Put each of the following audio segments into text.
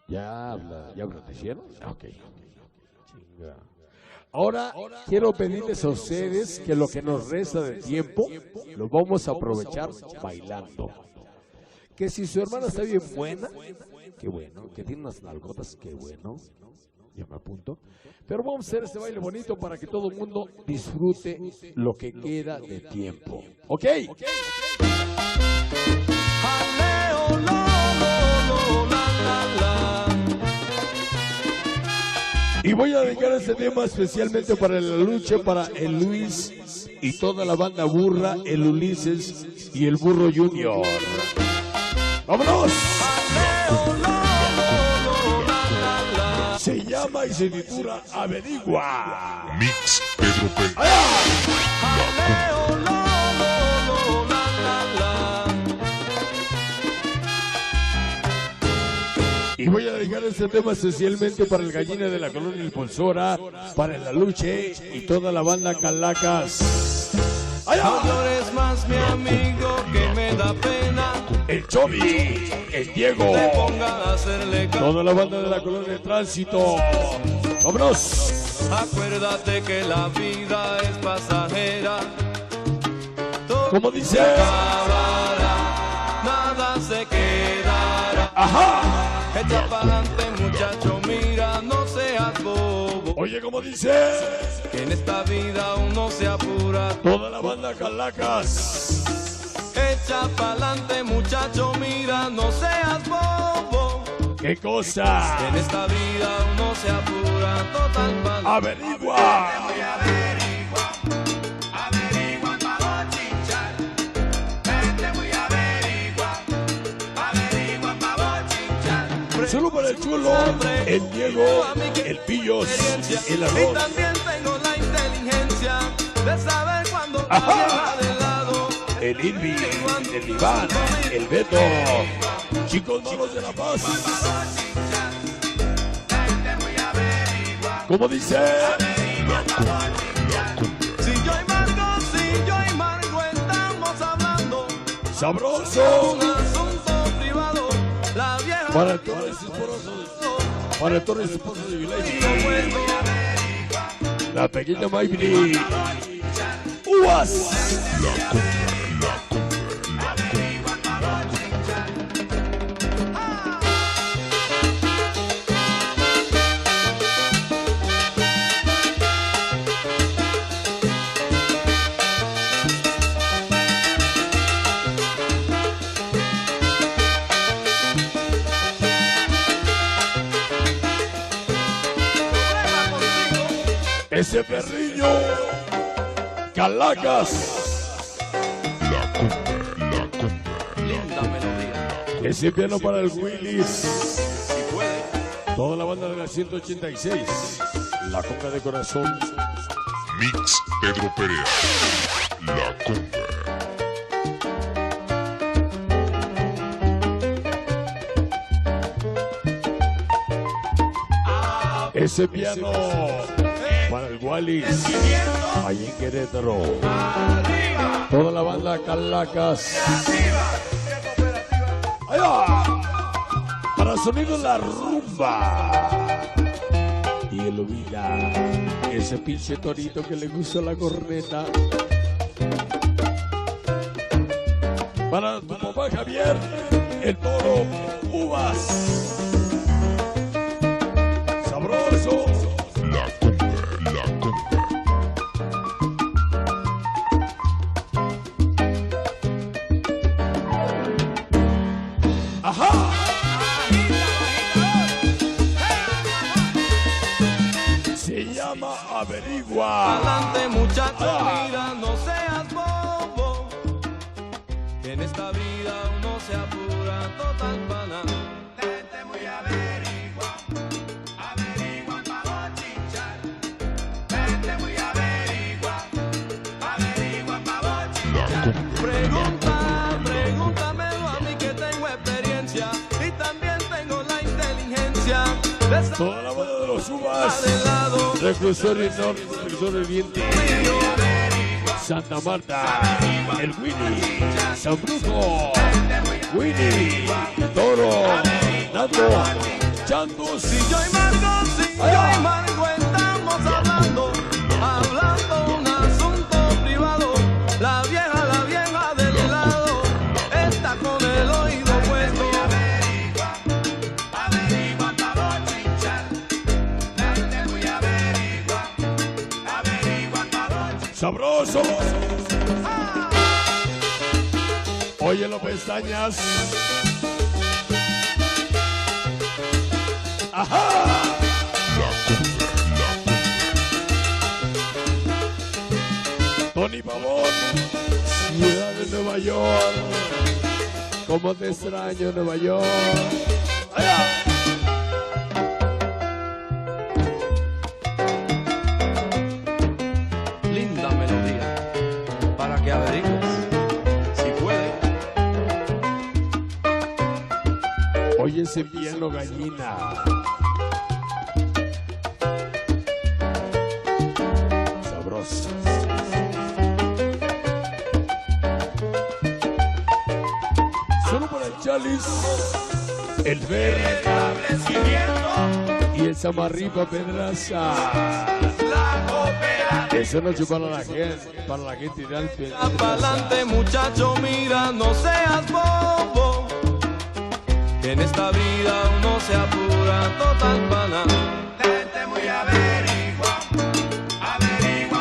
¿Ya agradecieron? Ok. Chinga. Ahora quiero pedirles a ustedes que lo que nos resta de tiempo lo vamos a aprovechar bailando. Que si su hermana está bien buena, qué bueno. Que tiene unas nalgotas, qué bueno. Ya me apunto. Pero vamos a hacer este baile bonito para que todo el mundo disfrute lo que queda de tiempo. ¿Ok? Y voy a dedicar este tema especialmente para la lucha, para el Luis y toda la banda burra, el Ulises y el Burro Junior. ¡Vámonos! Se llama y se titula Averigua. Mix Pedro Pérez. Y voy a dedicar este tema especialmente para el Gallina de la Colonia Impulsora, para el Aluche y toda la banda Calacas. ¡Allá! No llores más, mi amigo, que me da pena. El Chobi, el Diego, Te ponga a hacerle caso. toda la banda de la Colonia de Tránsito. ¡Vámonos! Acuérdate que la vida es pasajera. Todo ¿Cómo dice? se acabará, nada se quedará. ¡Ajá! Echa pa'lante, muchacho, mira, no seas bobo. Oye, ¿cómo dice? Que en esta vida uno se apura. Toda la banda Calacas. Echa pa'lante, muchacho, mira, no seas bobo. ¿Qué cosa? Que en esta vida uno se apura, total pa'lante. Averigua. Solo para el Chulo, el Diego, el Pillos, el Y Arroz. también tengo la inteligencia de saber cuando la vieja de lado. El Irvi, el Iván, el Beto, chicos malos de La Paz. ¿Cómo dice? Si yo y Margo estamos hablando Sabroso. un asunto privado, la vieja Para el Torres Esposos, para el Torres Esposos de Vilay. La pequeña Maybri. ¡Uvas! Ese perrillo, Calacas. linda melodía. Ese piano para el Willis. Si puede, Toda la banda de la 186. La conga de corazón. Mix Pedro Perea. La Conga. Ese piano para el Wallis. Allí en Querétaro. Toda la banda Calacas. ¡Ahí va! Para sonido la rumba. Y el Ovila. Ese pinche torito que le gusta la corneta. Para tu papá Javier. El toro. Uvas. Sabroso. La Conga. La Conga. ¡Ajá! Se llama Averigua. adelante, muchacho, mira, no seas bobo. Que en esta vida uno se apura, total pana. Vete muy averigua, averigua pa' bochinchar. Vete muy averigua, averigua pa' bochinchar. Pregúntamelo a mí que tengo experiencia y también tengo la inteligencia de saber Toda la banda de los Uvas. de lado. Reclusorio Norte, Reclusorio Oriente. Santa Marta. El Winnie. San Brujo. Winnie. Toro. Nando. escuchando. Si yo y Marco estamos hablando un asunto privado. La vieja del lado está con el oído puesto. Averigua pa' bochinchar. Dale muy averigua pa' bochinchar. Sabroso. Oye los pestañas. Ajá. Tony Pavón, ciudad de Nueva York. Cómo te extraño, Nueva York. Allá. Linda melodía para que averigües si puede. Oye ese piano gallina. Sabroso. Solo para el Chalis, el Ver y el Samarripa Pedraza. Eso no es para la gente ideal. Pa'lante muchacho, mira, no seas bobo. Que en esta vida uno se apura total pana. Vente muy averigua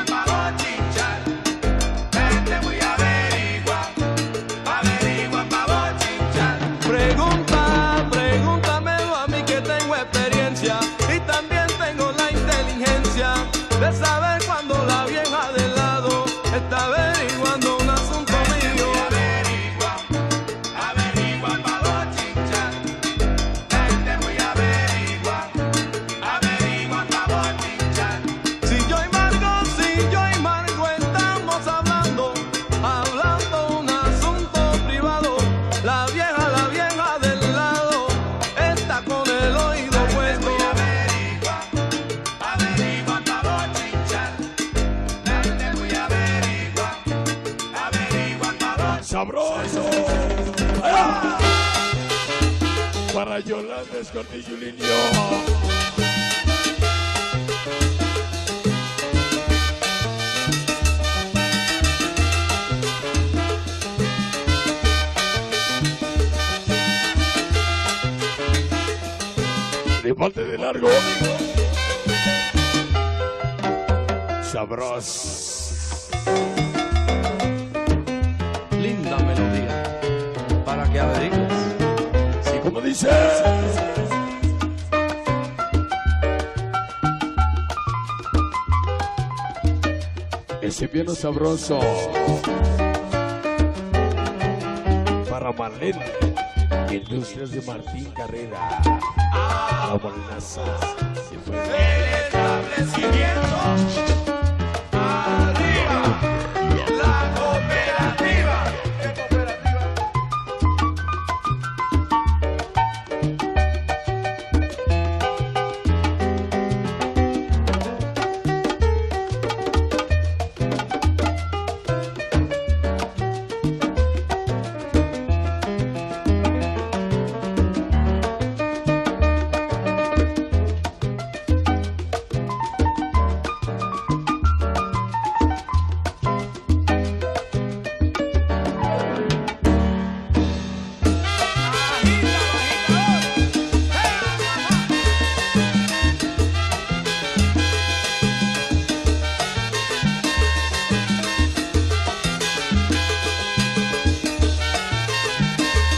pa' bochinchar. Vente muy averigua pa' bochinchar. Pregúntamelo a mí que tengo experiencia y también tengo la inteligencia de saber cuando la vieja del lado está averiguando un asunto mío. Averigua pa' bochinchar. Vente muy averigua pa' bochinchar. Si yo y Marco estamos hablando un asunto privado. La vieja del lado está con el oído puesto. Averigua pa' bochinchar. Vente muy averigua pa' bochinchar. Sabroso. ¡Ah! Para Yolanda Escortillo. De parte de largo. Sabroso. Linda melodía para que averigües si Como dice. Ese piano sabroso. Para Marlene, Industrias de Martín Carrera. La morenaza se fue. establecimiento. Arriba, la cooperativa. ¿Qué cooperativa?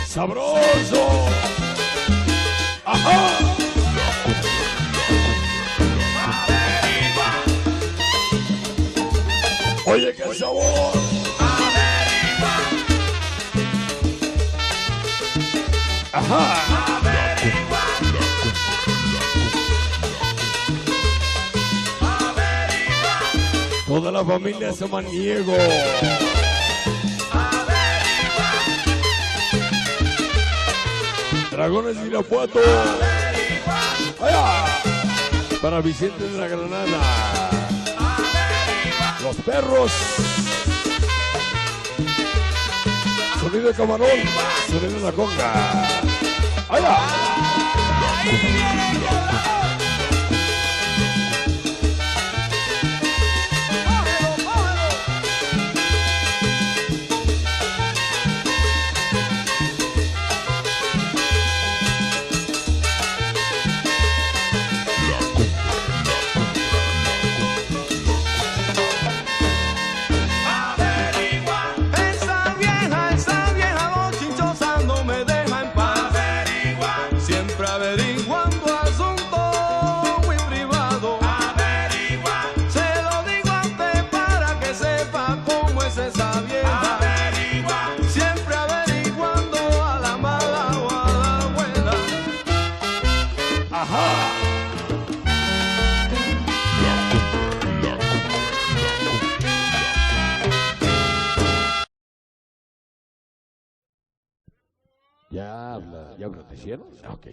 Sabroso. Ajá. Oye, qué sabor. Ajá. Toda la familia Samaniego. Dragones de Irapuato. Allá. Para Vicente de la Granada. Los perros. Sonido de camarón. Sonido de la conga. Allá. Ajá. La cumbia. Ya habla noticieros. Ok.